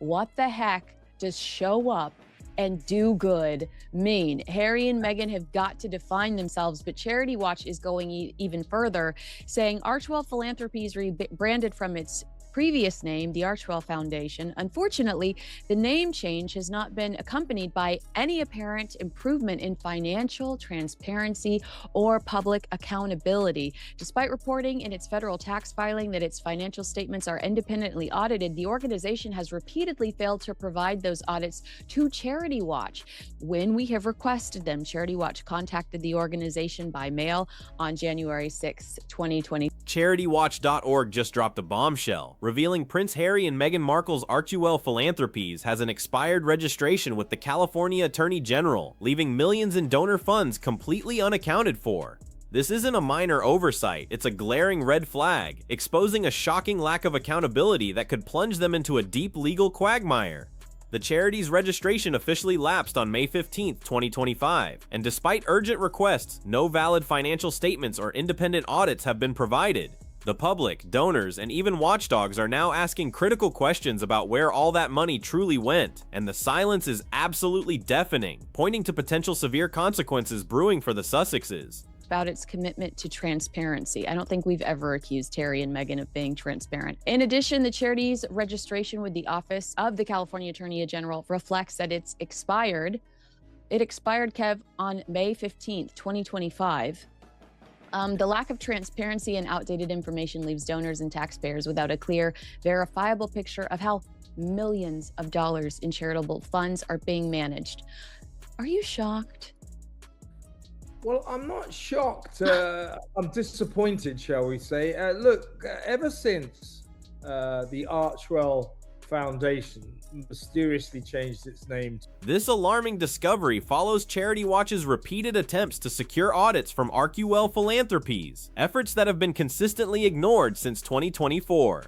what the heck does show up and do good mean? Harry and Meghan have got to define themselves, but Charity Watch is going even further, saying Archewell Philanthropies rebranded from its previous name, the Archewell Foundation. Unfortunately, the name change has not been accompanied by any apparent improvement in financial transparency or public accountability. Despite reporting in its federal tax filing that its financial statements are independently audited, the organization has repeatedly failed to provide those audits to Charity Watch. When we have requested them, Charity Watch contacted the organization by mail on January 6, 2020. CharityWatch.org just dropped a bombshell, revealing Prince Harry and Meghan Markle's Archewell Philanthropies has an expired registration with the California Attorney General, leaving millions in donor funds completely unaccounted for. This isn't a minor oversight, it's a glaring red flag, exposing a shocking lack of accountability that could plunge them into a deep legal quagmire. The charity's registration officially lapsed on May 15, 2025, and despite urgent requests, no valid financial statements or independent audits have been provided. The public, donors, and even watchdogs are now asking critical questions about where all that money truly went, and the silence is absolutely deafening, pointing to potential severe consequences brewing for the Sussexes. About its commitment to transparency. I don't think we've ever accused Harry and Meghan of being transparent. In addition, the charity's registration with the Office of the California Attorney General reflects that it's expired. It expired, Kev, on May 15th, 2025. The lack of transparency and outdated information leaves donors and taxpayers without a clear, verifiable picture of how millions of dollars in charitable funds are being managed. Are you shocked? Well, I'm not shocked. I'm disappointed, shall we say. Look, ever since the Archewell Foundation mysteriously changed its name. This alarming discovery follows Charity Watch's repeated attempts to secure audits from Archewell Philanthropies, efforts that have been consistently ignored since 2024.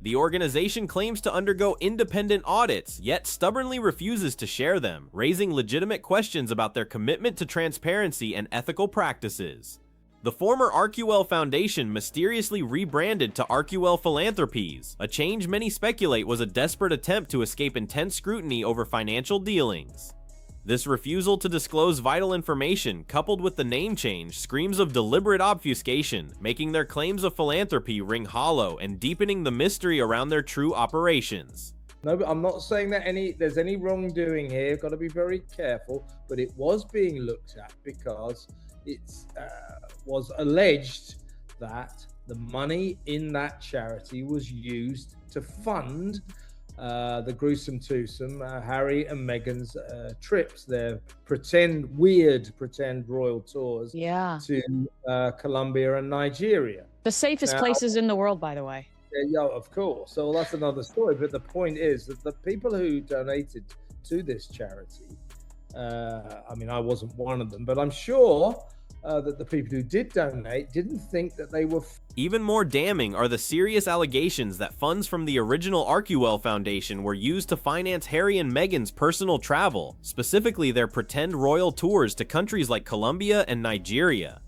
The organization claims to undergo independent audits, yet stubbornly refuses to share them, raising legitimate questions about their commitment to transparency and ethical practices. The former Archewell Foundation mysteriously rebranded to Archewell Philanthropies, a change many speculate was a desperate attempt to escape intense scrutiny over financial dealings. This refusal to disclose vital information, coupled with the name change, screams of deliberate obfuscation, making their claims of philanthropy ring hollow and deepening the mystery around their true operations. No, but I'm not saying that there's any wrongdoing here. Got to be very careful. But it was being looked at because it was alleged that the money in that charity was used to fund the gruesome twosome, Harry and Meghan's trips, their pretend royal tours to Colombia and Nigeria. The safest places in the world, by the way. Yeah, of course. So that's another story. But the point is that the people who donated to this charity, I mean, I wasn't one of them, but I'm sure that the people who did donate didn't think that they were... Even more damning are the serious allegations that funds from the original Archewell Foundation were used to finance Harry and Meghan's personal travel, specifically their pretend royal tours to countries like Colombia and Nigeria.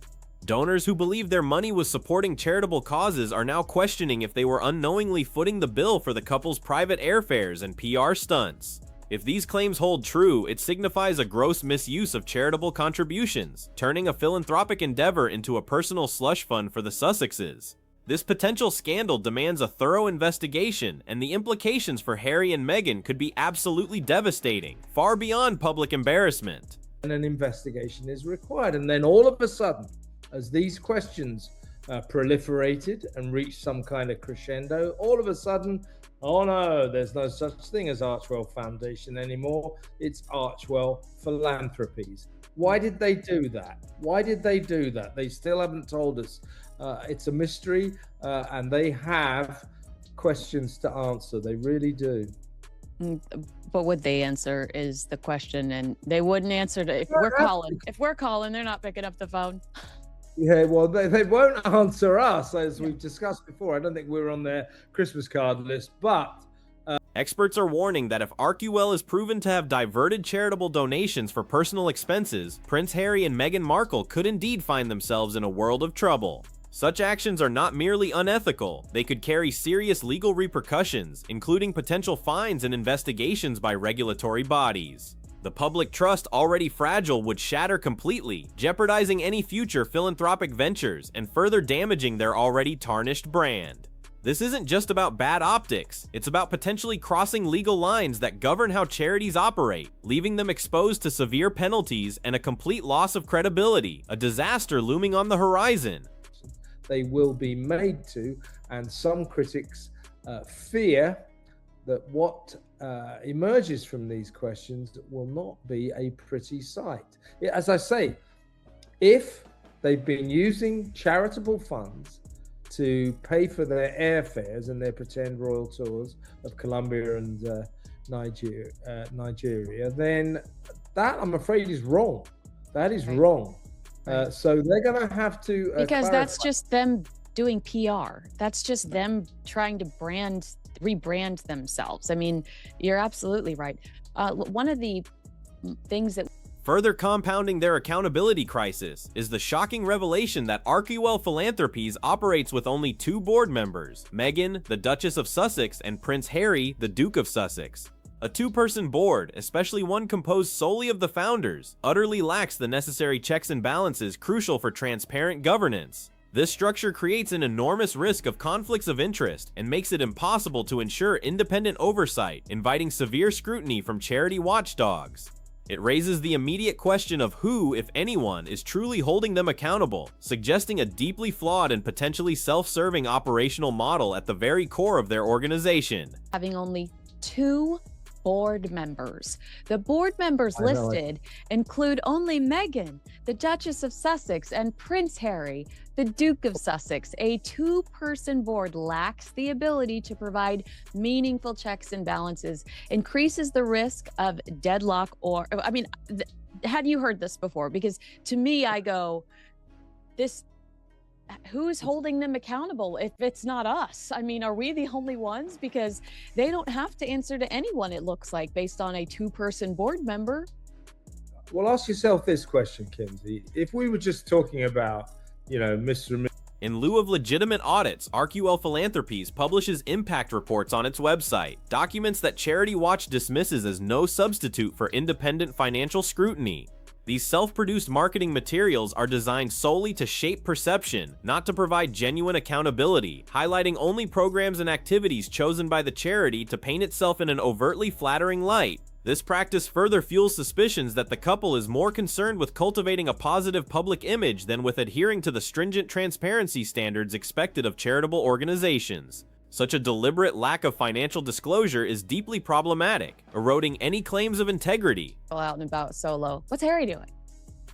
Donors who believed their money was supporting charitable causes are now questioning if they were unknowingly footing the bill for the couple's private airfares and PR stunts. If these claims hold true, it signifies a gross misuse of charitable contributions, turning a philanthropic endeavor into a personal slush fund for the Sussexes. This potential scandal demands a thorough investigation, and the implications for Harry and Meghan could be absolutely devastating, far beyond public embarrassment. And an investigation is required, and then all of a sudden, as these questions proliferated and reached some kind of crescendo, all of a sudden, oh no, there's no such thing as Archewell Foundation anymore. It's Archewell Philanthropies. Why did they do that? Why did they do that? They still haven't told us. It's a mystery, and they have questions to answer. They really do. But what they answer is the question, and they wouldn't answer if we're calling. If we're calling, they're not picking up the phone. Yeah, well, they won't answer us, as we've discussed before. I don't think we're on their Christmas card list, but... Experts are warning that if Archewell is proven to have diverted charitable donations for personal expenses, Prince Harry and Meghan Markle could indeed find themselves in a world of trouble. Such actions are not merely unethical, they could carry serious legal repercussions, including potential fines and investigations by regulatory bodies. The public trust, already fragile, would shatter completely, jeopardizing any future philanthropic ventures and further damaging their already tarnished brand. This isn't just about bad optics, it's about potentially crossing legal lines that govern how charities operate, leaving them exposed to severe penalties and a complete loss of credibility, a disaster looming on the horizon. They will be made to, and some critics fear that what emerges from these questions will not be a pretty sight. As I say, if they've been using charitable funds to pay for their airfares and their pretend royal tours of Colombia and Nigeria, then that, I'm afraid, is wrong. That is wrong. So they're going to have to because that's just them doing PR. That's just them trying to rebrand themselves. I mean, you're absolutely right. One of the things that further compounding their accountability crisis is the shocking revelation that HUMILIATED Philanthropies operates with only 2 board members, Meghan, the Duchess of Sussex, and Prince Harry, the Duke of Sussex. A 2-person board, especially one composed solely of the founders, utterly lacks the necessary checks and balances crucial for transparent governance. This structure creates an enormous risk of conflicts of interest and makes it impossible to ensure independent oversight, inviting severe scrutiny from charity watchdogs. It raises the immediate question of who, if anyone, is truly holding them accountable, suggesting a deeply flawed and potentially self-serving operational model at the very core of their organization. Having only 2 board members. The board members listed include only Meghan, the Duchess of Sussex, and Prince Harry, the Duke of Sussex. A 2-person board lacks the ability to provide meaningful checks and balances, increases the risk of deadlock or, I mean, had you heard this before? Because to me, I go, who's holding them accountable if it's not us? I mean, are we the only ones? Because they don't have to answer to anyone, it looks like, based on a 2-person board member. Well, ask yourself this question, Kinsey. If we were just talking about, Mr. and Mrs. In lieu of legitimate audits, HUMILIATED Philanthropies publishes impact reports on its website, documents that Charity Watch dismisses as no substitute for independent financial scrutiny. These self-produced marketing materials are designed solely to shape perception, not to provide genuine accountability, highlighting only programs and activities chosen by the charity to paint itself in an overtly flattering light. This practice further fuels suspicions that the couple is more concerned with cultivating a positive public image than with adhering to the stringent transparency standards expected of charitable organizations. Such a deliberate lack of financial disclosure is deeply problematic, eroding any claims of integrity. Out and about solo. What's Harry doing?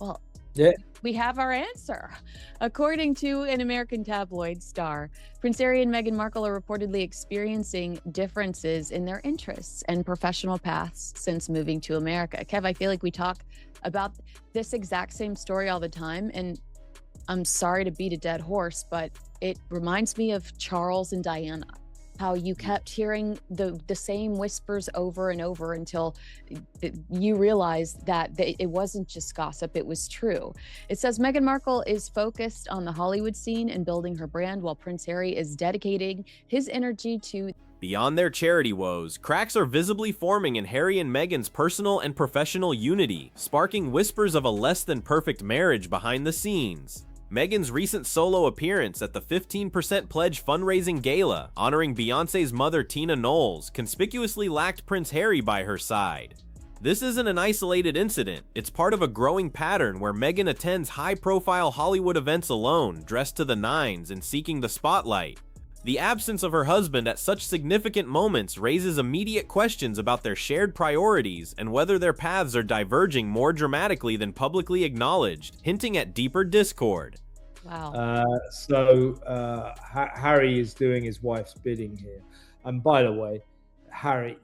Well, Yeah. we have our answer. According to an American tabloid Star, Prince Harry and Meghan Markle are reportedly experiencing differences in their interests and professional paths since moving to America. Kev, I feel like we talk about this exact same story all the time, and I'm sorry to beat a dead horse, but it reminds me of Charles and Diana, how you kept hearing the same whispers over and over until you realized that it wasn't just gossip, it was true. It says Meghan Markle is focused on the Hollywood scene and building her brand, while Prince Harry is dedicating his energy to... Beyond their charity woes, cracks are visibly forming in Harry and Meghan's personal and professional unity, sparking whispers of a less-than-perfect marriage behind the scenes. Meghan's recent solo appearance at the 15% Pledge fundraising gala, honoring Beyoncé's mother Tina Knowles, conspicuously lacked Prince Harry by her side. This isn't an isolated incident, it's part of a growing pattern where Meghan attends high-profile Hollywood events alone, dressed to the nines and seeking the spotlight. The absence of her husband at such significant moments raises immediate questions about their shared priorities and whether their paths are diverging more dramatically than publicly acknowledged, hinting at deeper discord. Wow. Harry is doing his wife's bidding here. And by the way, Harry,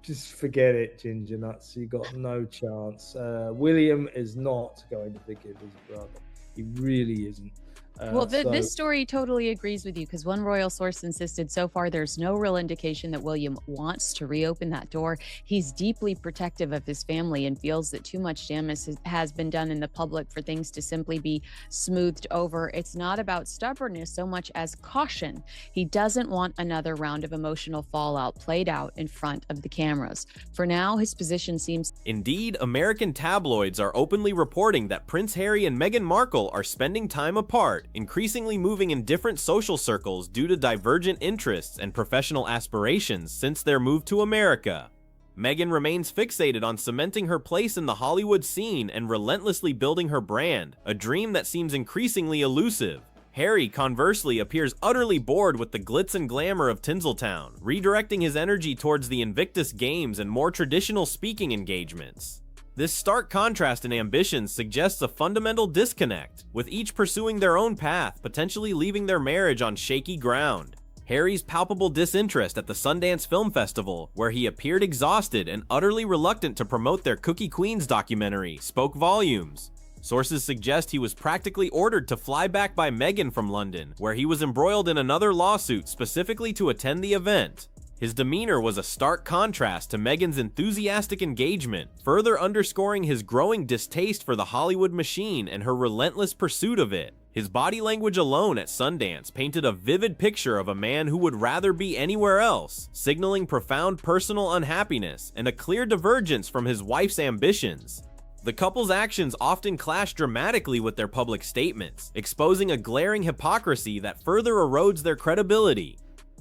just forget it, Ginger Nuts. You got no chance. William is not going to forgive his brother. He really isn't. Well, this story totally agrees with you because one royal source insisted so far there's no real indication that William wants to reopen that door. He's deeply protective of his family and feels that too much damage has been done in the public for things to simply be smoothed over. It's not about stubbornness so much as caution. He doesn't want another round of emotional fallout played out in front of the cameras. For now, his position seems... Indeed, American tabloids are openly reporting that Prince Harry and Meghan Markle are spending time apart, increasingly moving in different social circles due to divergent interests and professional aspirations since their move to America. Meghan remains fixated on cementing her place in the Hollywood scene and relentlessly building her brand, a dream that seems increasingly elusive. Harry, conversely, appears utterly bored with the glitz and glamour of Tinseltown, redirecting his energy towards the Invictus Games and more traditional speaking engagements. This stark contrast in ambitions suggests a fundamental disconnect, with each pursuing their own path, potentially leaving their marriage on shaky ground. Harry's palpable disinterest at the Sundance Film Festival, where he appeared exhausted and utterly reluctant to promote their Cookie Queens documentary, spoke volumes. Sources suggest he was practically ordered to fly back by Meghan from London, where he was embroiled in another lawsuit specifically to attend the event. His demeanor was a stark contrast to Meghan's enthusiastic engagement, further underscoring his growing distaste for the Hollywood machine and her relentless pursuit of it. His body language alone at Sundance painted a vivid picture of a man who would rather be anywhere else, signaling profound personal unhappiness and a clear divergence from his wife's ambitions. The couple's actions often clash dramatically with their public statements, exposing a glaring hypocrisy that further erodes their credibility.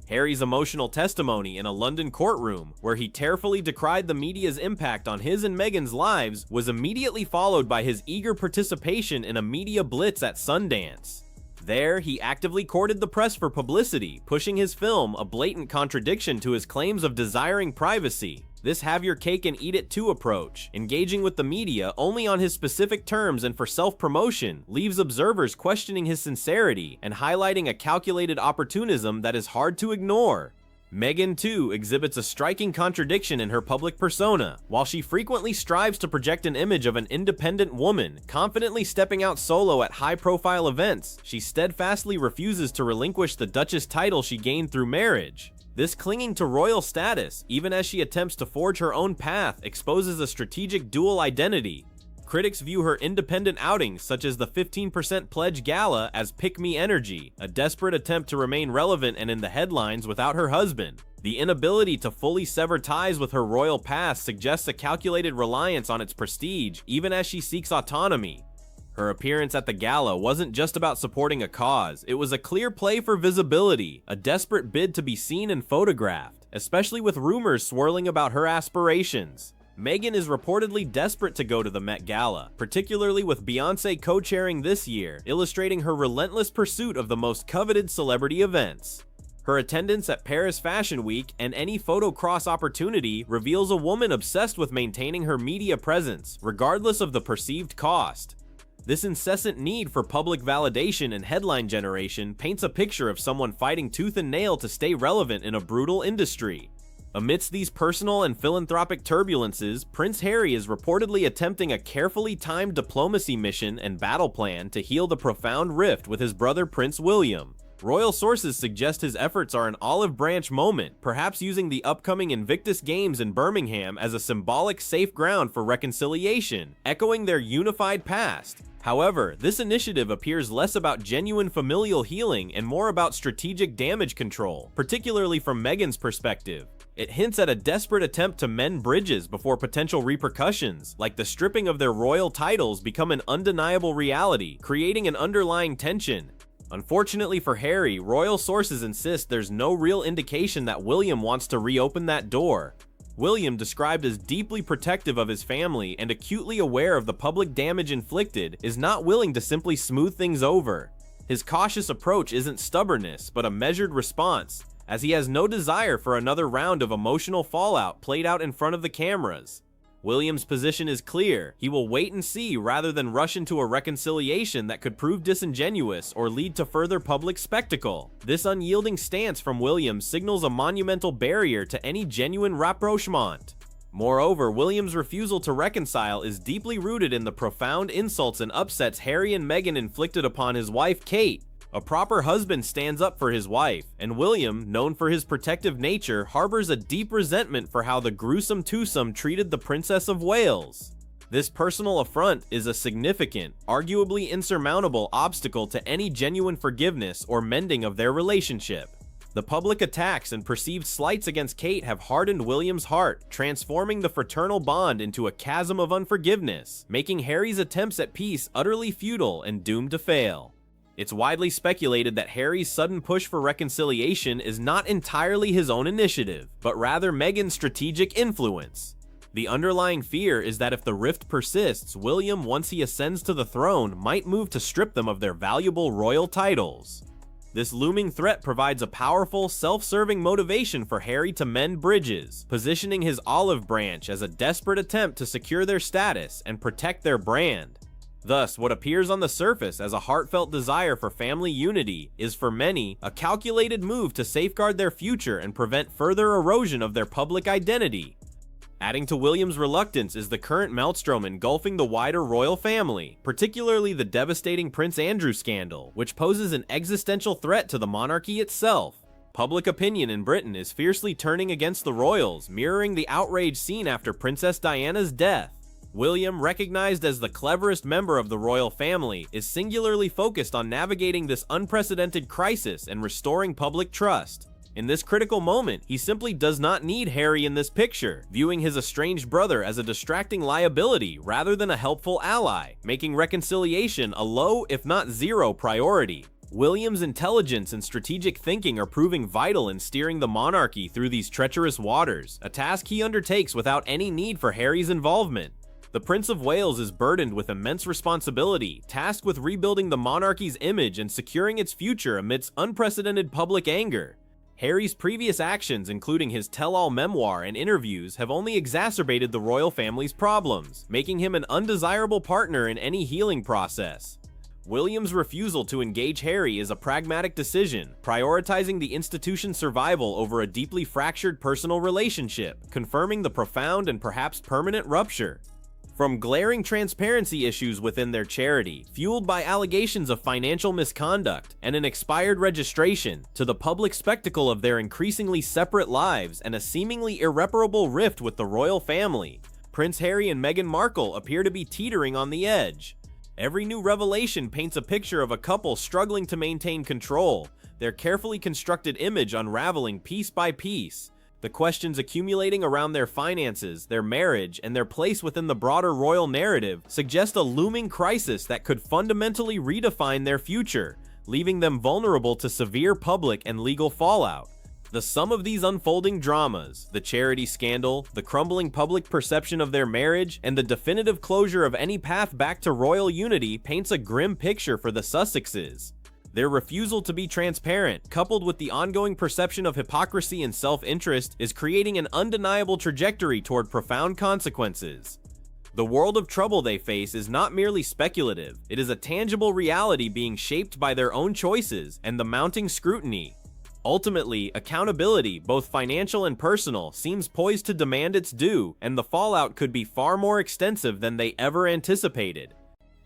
Harry's emotional testimony in a London courtroom, where he tearfully decried the media's impact on his and Meghan's lives, was immediately followed by his eager participation in a media blitz at Sundance. There, he actively courted the press for publicity, pushing his film, a blatant contradiction to his claims of desiring privacy. This have-your-cake-and-eat-it-too approach, engaging with the media only on his specific terms and for self-promotion, leaves observers questioning his sincerity and highlighting a calculated opportunism that is hard to ignore. Meghan, too, exhibits a striking contradiction in her public persona. While she frequently strives to project an image of an independent woman, confidently stepping out solo at high-profile events, she steadfastly refuses to relinquish the Duchess title she gained through marriage. This clinging to royal status, even as she attempts to forge her own path, exposes a strategic dual identity. Critics view her independent outings, such as the 15% Pledge Gala, as pick-me energy, a desperate attempt to remain relevant and in the headlines without her husband. The inability to fully sever ties with her royal past suggests a calculated reliance on its prestige, even as she seeks autonomy. Her appearance at the gala wasn't just about supporting a cause, it was a clear play for visibility, a desperate bid to be seen and photographed, especially with rumors swirling about her aspirations. Meghan is reportedly desperate to go to the Met Gala, particularly with Beyoncé co-chairing this year, illustrating her relentless pursuit of the most coveted celebrity events. Her attendance at Paris Fashion Week and any photo cross opportunity reveals a woman obsessed with maintaining her media presence, regardless of the perceived cost. This incessant need for public validation and headline generation paints a picture of someone fighting tooth and nail to stay relevant in a brutal industry. Amidst these personal and philanthropic turbulences, Prince Harry is reportedly attempting a carefully timed diplomacy mission and battle plan to heal the profound rift with his brother Prince William. Royal sources suggest his efforts are an olive branch moment, perhaps using the upcoming Invictus Games in Birmingham as a symbolic safe ground for reconciliation, echoing their unified past. However, this initiative appears less about genuine familial healing and more about strategic damage control, particularly from Meghan's perspective. It hints at a desperate attempt to mend bridges before potential repercussions, like the stripping of their royal titles, become an undeniable reality, creating an underlying tension. Unfortunately for Harry, royal sources insist there's no real indication that William wants to reopen that door. William, described as deeply protective of his family and acutely aware of the public damage inflicted, is not willing to simply smooth things over. His cautious approach isn't stubbornness, but a measured response, as he has no desire for another round of emotional fallout played out in front of the cameras. William's position is clear. He will wait and see rather than rush into a reconciliation that could prove disingenuous or lead to further public spectacle. This unyielding stance from William signals a monumental barrier to any genuine rapprochement. Moreover, William's refusal to reconcile is deeply rooted in the profound insults and upsets Harry and Meghan inflicted upon his wife, Kate. A proper husband stands up for his wife, and William, known for his protective nature, harbors a deep resentment for how the gruesome twosome treated the Princess of Wales. This personal affront is a significant, arguably insurmountable obstacle to any genuine forgiveness or mending of their relationship. The public attacks and perceived slights against Kate have hardened William's heart, transforming the fraternal bond into a chasm of unforgiveness, making Harry's attempts at peace utterly futile and doomed to fail. It's widely speculated that Harry's sudden push for reconciliation is not entirely his own initiative, but rather Meghan's strategic influence. The underlying fear is that if the rift persists, William, once he ascends to the throne, might move to strip them of their valuable royal titles. This looming threat provides a powerful, self-serving motivation for Harry to mend bridges, positioning his olive branch as a desperate attempt to secure their status and protect their brand. Thus, what appears on the surface as a heartfelt desire for family unity is for many a calculated move to safeguard their future and prevent further erosion of their public identity. Adding to William's reluctance is the current maelstrom engulfing the wider royal family, particularly the devastating Prince Andrew scandal, which poses an existential threat to the monarchy itself. Public opinion in Britain is fiercely turning against the royals, mirroring the outrage seen after Princess Diana's death. William, recognized as the cleverest member of the royal family, is singularly focused on navigating this unprecedented crisis and restoring public trust. In this critical moment, he simply does not need Harry in this picture, viewing his estranged brother as a distracting liability rather than a helpful ally, making reconciliation a low, if not zero, priority. William's intelligence and strategic thinking are proving vital in steering the monarchy through these treacherous waters, a task he undertakes without any need for Harry's involvement. The Prince of Wales is burdened with immense responsibility, tasked with rebuilding the monarchy's image and securing its future amidst unprecedented public anger. Harry's previous actions, including his tell-all memoir and interviews, have only exacerbated the royal family's problems, making him an undesirable partner in any healing process. William's refusal to engage Harry is a pragmatic decision, prioritizing the institution's survival over a deeply fractured personal relationship, confirming the profound and perhaps permanent rupture. From glaring transparency issues within their charity, fueled by allegations of financial misconduct and an expired registration, to the public spectacle of their increasingly separate lives and a seemingly irreparable rift with the royal family, Prince Harry and Meghan Markle appear to be teetering on the edge. Every new revelation paints a picture of a couple struggling to maintain control, their carefully constructed image unraveling piece by piece. The questions accumulating around their finances, their marriage, and their place within the broader royal narrative suggest a looming crisis that could fundamentally redefine their future, leaving them vulnerable to severe public and legal fallout. The sum of these unfolding dramas, the charity scandal, the crumbling public perception of their marriage, and the definitive closure of any path back to royal unity paints a grim picture for the Sussexes. Their refusal to be transparent, coupled with the ongoing perception of hypocrisy and self-interest, is creating an undeniable trajectory toward profound consequences. The world of trouble they face is not merely speculative, it is a tangible reality being shaped by their own choices and the mounting scrutiny. Ultimately, accountability, both financial and personal, seems poised to demand its due, and the fallout could be far more extensive than they ever anticipated.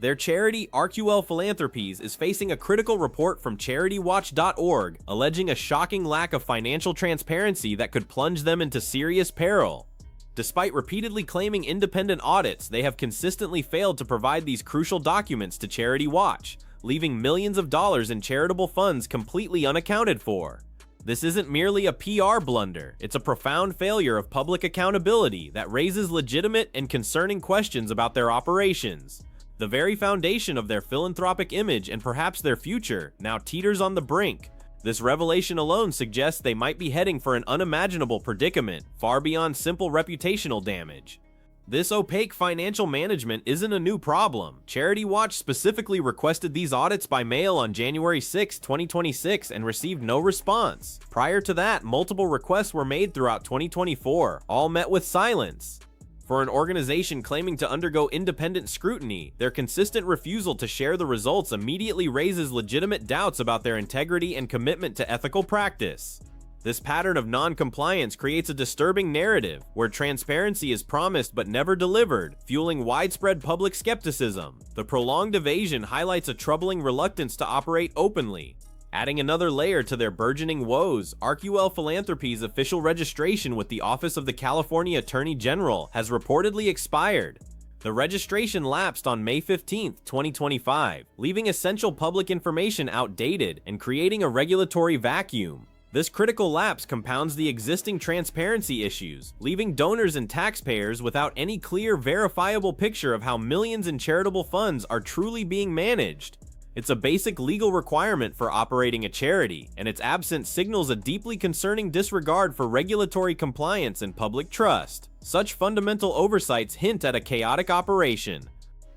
Their charity, RQL Philanthropies, is facing a critical report from CharityWatch.org, alleging a shocking lack of financial transparency that could plunge them into serious peril. Despite repeatedly claiming independent audits, they have consistently failed to provide these crucial documents to Charity Watch, leaving millions of dollars in charitable funds completely unaccounted for. This isn't merely a PR blunder, it's a profound failure of public accountability that raises legitimate and concerning questions about their operations. The very foundation of their philanthropic image and perhaps their future now teeters on the brink. This revelation alone suggests they might be heading for an unimaginable predicament, far beyond simple reputational damage. This opaque financial management isn't a new problem. Charity Watch specifically requested these audits by mail on January 6, 2026 and received no response. Prior to that, multiple requests were made throughout 2024, all met with silence. For an organization claiming to undergo independent scrutiny, their consistent refusal to share the results immediately raises legitimate doubts about their integrity and commitment to ethical practice. This pattern of non-compliance creates a disturbing narrative where transparency is promised but never delivered, fueling widespread public skepticism. The prolonged evasion highlights a troubling reluctance to operate openly. Adding another layer to their burgeoning woes, ArcUL Philanthropy's official registration with the Office of the California Attorney General has reportedly expired. The registration lapsed on May 15, 2025, leaving essential public information outdated and creating a regulatory vacuum. This critical lapse compounds the existing transparency issues, leaving donors and taxpayers without any clear, verifiable picture of how millions in charitable funds are truly being managed. It's a basic legal requirement for operating a charity, and its absence signals a deeply concerning disregard for regulatory compliance and public trust. Such fundamental oversights hint at a chaotic operation.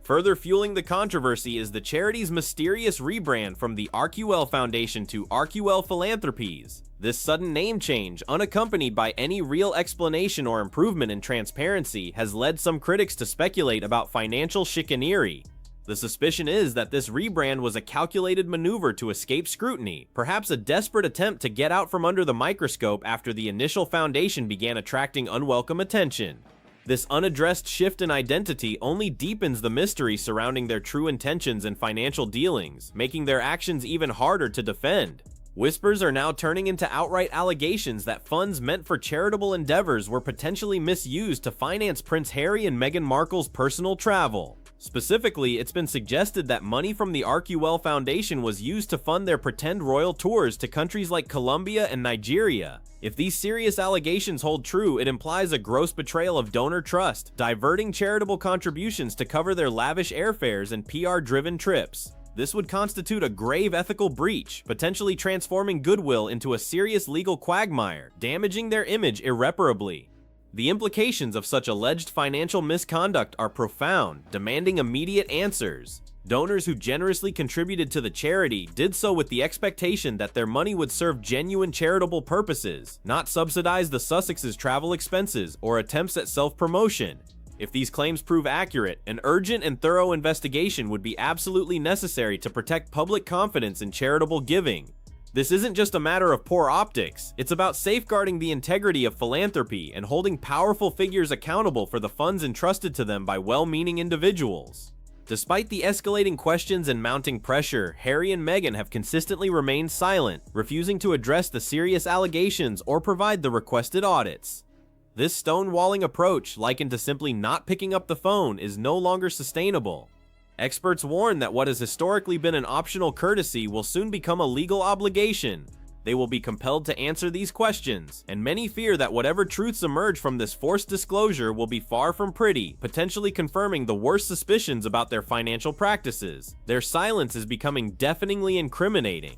Further fueling the controversy is the charity's mysterious rebrand from the ArcUL Foundation to ArcUL Philanthropies. This sudden name change, unaccompanied by any real explanation or improvement in transparency, has led some critics to speculate about financial chicanery. The suspicion is that this rebrand was a calculated maneuver to escape scrutiny, perhaps a desperate attempt to get out from under the microscope after the initial foundation began attracting unwelcome attention. This unaddressed shift in identity only deepens the mystery surrounding their true intentions and financial dealings, making their actions even harder to defend. Whispers are now turning into outright allegations that funds meant for charitable endeavors were potentially misused to finance Prince Harry and Meghan Markle's personal travel. Specifically, it's been suggested that money from the ArcUL Foundation was used to fund their pretend royal tours to countries like Colombia and Nigeria. If these serious allegations hold true, it implies a gross betrayal of donor trust, diverting charitable contributions to cover their lavish airfares and PR-driven trips. This would constitute a grave ethical breach, potentially transforming goodwill into a serious legal quagmire, damaging their image irreparably. The implications of such alleged financial misconduct are profound, demanding immediate answers. Donors who generously contributed to the charity did so with the expectation that their money would serve genuine charitable purposes, not subsidize the Sussex's travel expenses or attempts at self-promotion. If these claims prove accurate, an urgent and thorough investigation would be absolutely necessary to protect public confidence in charitable giving. This isn't just a matter of poor optics, it's about safeguarding the integrity of philanthropy and holding powerful figures accountable for the funds entrusted to them by well-meaning individuals. Despite the escalating questions and mounting pressure, Harry and Meghan have consistently remained silent, refusing to address the serious allegations or provide the requested audits. This stonewalling approach, likened to simply not picking up the phone, is no longer sustainable. Experts warn that what has historically been an optional courtesy will soon become a legal obligation. They will be compelled to answer these questions, and many fear that whatever truths emerge from this forced disclosure will be far from pretty, potentially confirming the worst suspicions about their financial practices. Their silence is becoming deafeningly incriminating.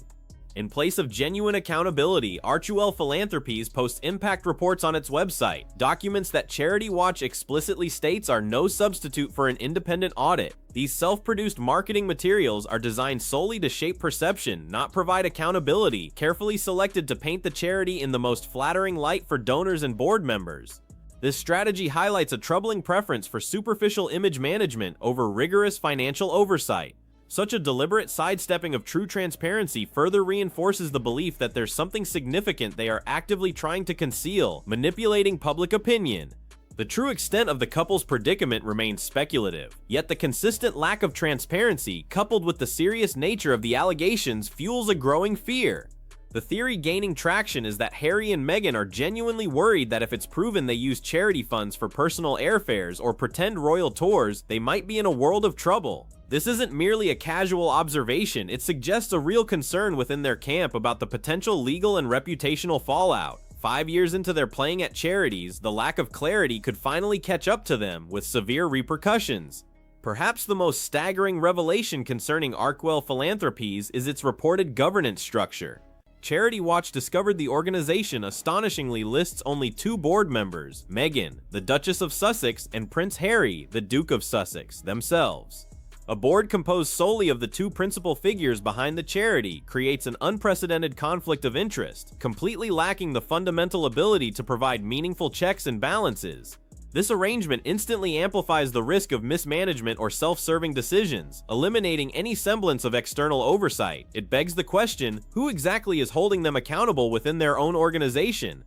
In place of genuine accountability, ArcUL Philanthropies posts impact reports on its website, documents that Charity Watch explicitly states are no substitute for an independent audit. These self-produced marketing materials are designed solely to shape perception, not provide accountability, carefully selected to paint the charity in the most flattering light for donors and board members. This strategy highlights a troubling preference for superficial image management over rigorous financial oversight. Such a deliberate sidestepping of true transparency further reinforces the belief that there's something significant they are actively trying to conceal, manipulating public opinion. The true extent of the couple's predicament remains speculative, yet the consistent lack of transparency, coupled with the serious nature of the allegations, fuels a growing fear. The theory gaining traction is that Harry and Meghan are genuinely worried that if it's proven they used charity funds for personal airfares or pretend royal tours, they might be in a world of trouble. This isn't merely a casual observation, it suggests a real concern within their camp about the potential legal and reputational fallout. 5 years into their playing at charities, the lack of clarity could finally catch up to them, with severe repercussions. Perhaps the most staggering revelation concerning ArcUL Philanthropies is its reported governance structure. Charity Watch discovered the organization astonishingly lists only 2 board members, Meghan, the Duchess of Sussex, and Prince Harry, the Duke of Sussex, themselves. A board composed solely of the 2 principal figures behind the charity creates an unprecedented conflict of interest, completely lacking the fundamental ability to provide meaningful checks and balances. This arrangement instantly amplifies the risk of mismanagement or self-serving decisions, eliminating any semblance of external oversight. It begs the question, who exactly is holding them accountable within their own organization?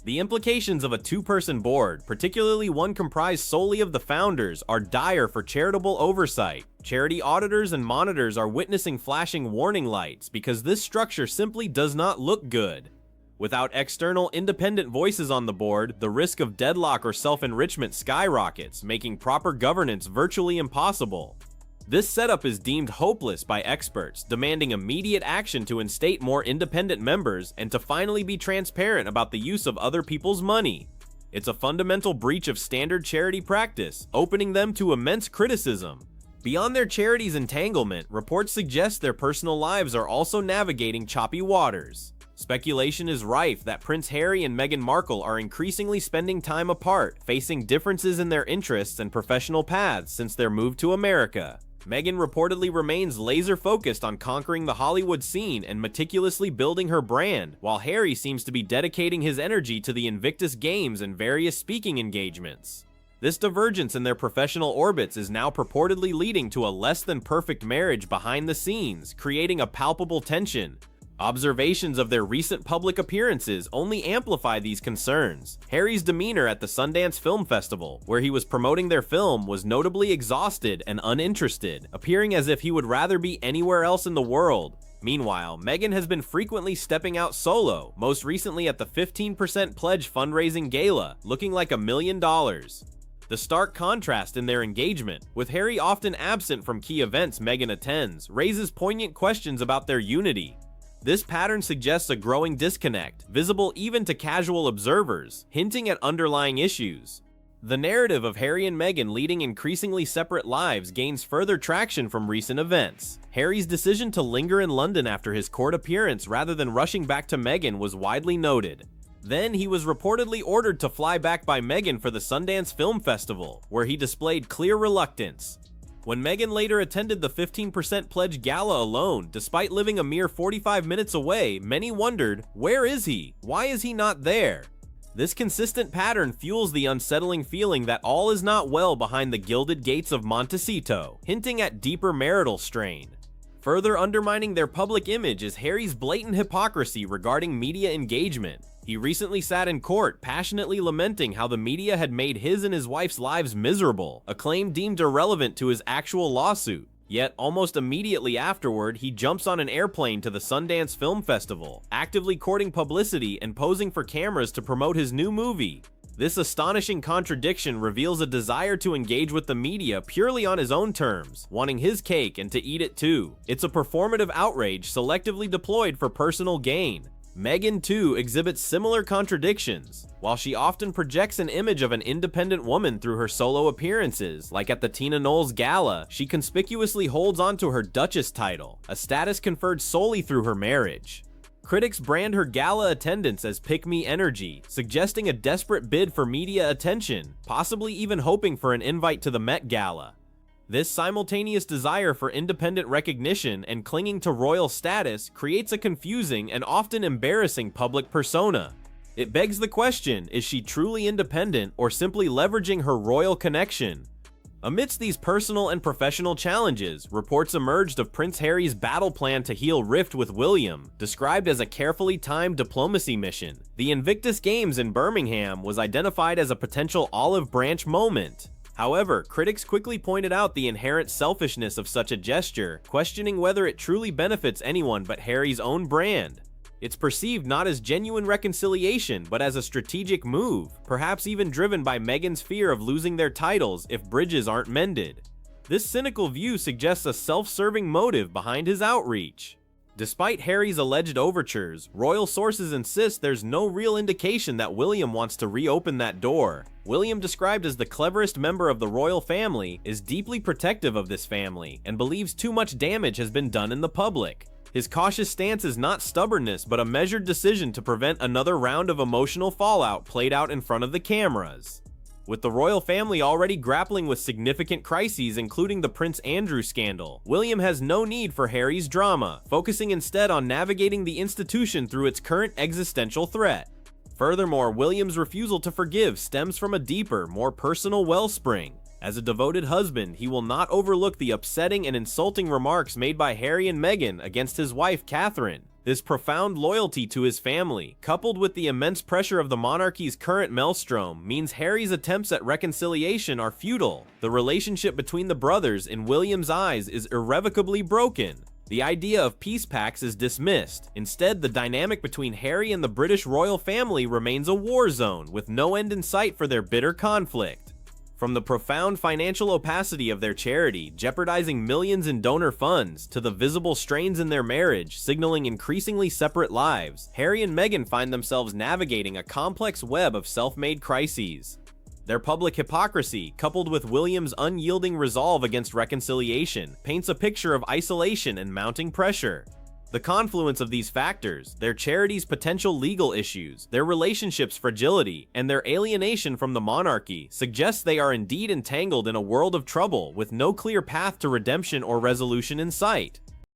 The implications of a two-person board, particularly one comprised solely of the founders, are dire for charitable oversight. Charity auditors and monitors are witnessing flashing warning lights because this structure simply does not look good. Without external independent voices on the board, the risk of deadlock or self-enrichment skyrockets, making proper governance virtually impossible. This setup is deemed hopeless by experts, demanding immediate action to instate more independent members and to finally be transparent about the use of other people's money. It's a fundamental breach of standard charity practice, opening them to immense criticism. Beyond their charity's entanglement, reports suggest their personal lives are also navigating choppy waters. Speculation is rife that Prince Harry and Meghan Markle are increasingly spending time apart, facing differences in their interests and professional paths since their move to America. Meghan reportedly remains laser-focused on conquering the Hollywood scene and meticulously building her brand, while Harry seems to be dedicating his energy to the Invictus Games and various speaking engagements. This divergence in their professional orbits is now purportedly leading to a less-than-perfect marriage behind the scenes, creating a palpable tension. Observations of their recent public appearances only amplify these concerns. Harry's demeanor at the Sundance Film Festival, where he was promoting their film, was notably exhausted and uninterested, appearing as if he would rather be anywhere else in the world. Meanwhile, Meghan has been frequently stepping out solo, most recently at the 15% Pledge fundraising gala, looking like $1 million. The stark contrast in their engagement, with Harry often absent from key events Meghan attends, raises poignant questions about their unity. This pattern suggests a growing disconnect, visible even to casual observers, hinting at underlying issues. The narrative of Harry and Meghan leading increasingly separate lives gains further traction from recent events. Harry's decision to linger in London after his court appearance rather than rushing back to Meghan was widely noted. Then he was reportedly ordered to fly back by Meghan for the Sundance Film Festival, where he displayed clear reluctance. When Meghan later attended the 15% Pledge Gala alone, despite living a mere 45 minutes away, many wondered, where is he? Why is he not there? This consistent pattern fuels the unsettling feeling that all is not well behind the gilded gates of Montecito, hinting at deeper marital strain. Further undermining their public image is Harry's blatant hypocrisy regarding media engagement. He recently sat in court, passionately lamenting how the media had made his and his wife's lives miserable, a claim deemed irrelevant to his actual lawsuit. Yet, almost immediately afterward, he jumps on an airplane to the Sundance Film Festival, actively courting publicity and posing for cameras to promote his new movie. This astonishing contradiction reveals a desire to engage with the media purely on his own terms, wanting his cake and to eat it too. It's a performative outrage selectively deployed for personal gain. Meghan, too, exhibits similar contradictions. While she often projects an image of an independent woman through her solo appearances, like at the Tina Knowles Gala, she conspicuously holds onto her Duchess title, a status conferred solely through her marriage. Critics brand her gala attendance as pick-me energy, suggesting a desperate bid for media attention, possibly even hoping for an invite to the Met Gala. This simultaneous desire for independent recognition and clinging to royal status creates a confusing and often embarrassing public persona. It begs the question, is she truly independent or simply leveraging her royal connection? Amidst these personal and professional challenges, reports emerged of Prince Harry's battle plan to heal rift with William, described as a carefully timed diplomacy mission. The Invictus Games in Birmingham was identified as a potential olive branch moment. However, critics quickly pointed out the inherent selfishness of such a gesture, questioning whether it truly benefits anyone but Harry's own brand. It's perceived not as genuine reconciliation, but as a strategic move, perhaps even driven by Meghan's fear of losing their titles if bridges aren't mended. This cynical view suggests a self-serving motive behind his outreach. Despite Harry's alleged overtures, royal sources insist there's no real indication that William wants to reopen that door. William, described as the cleverest member of the royal family, is deeply protective of this family and believes too much damage has been done in the public. His cautious stance is not stubbornness, but a measured decision to prevent another round of emotional fallout played out in front of the cameras. With the royal family already grappling with significant crises, including the Prince Andrew scandal, William has no need for Harry's drama, focusing instead on navigating the institution through its current existential threat. Furthermore, William's refusal to forgive stems from a deeper, more personal wellspring. As a devoted husband, he will not overlook the upsetting and insulting remarks made by Harry and Meghan against his wife, Catherine. This profound loyalty to his family, coupled with the immense pressure of the monarchy's current maelstrom, means Harry's attempts at reconciliation are futile. The relationship between the brothers, in William's eyes, is irrevocably broken. The idea of peace pacts is dismissed. Instead, the dynamic between Harry and the British royal family remains a war zone, with no end in sight for their bitter conflict. From the profound financial opacity of their charity, jeopardizing millions in donor funds, to the visible strains in their marriage, signaling increasingly separate lives, Harry and Meghan find themselves navigating a complex web of self-made crises. Their public hypocrisy, coupled with William's unyielding resolve against reconciliation, paints a picture of isolation and mounting pressure. The confluence of these factors, their charity's potential legal issues, their relationship's fragility, and their alienation from the monarchy, suggests they are indeed entangled in a world of trouble with no clear path to redemption or resolution in sight.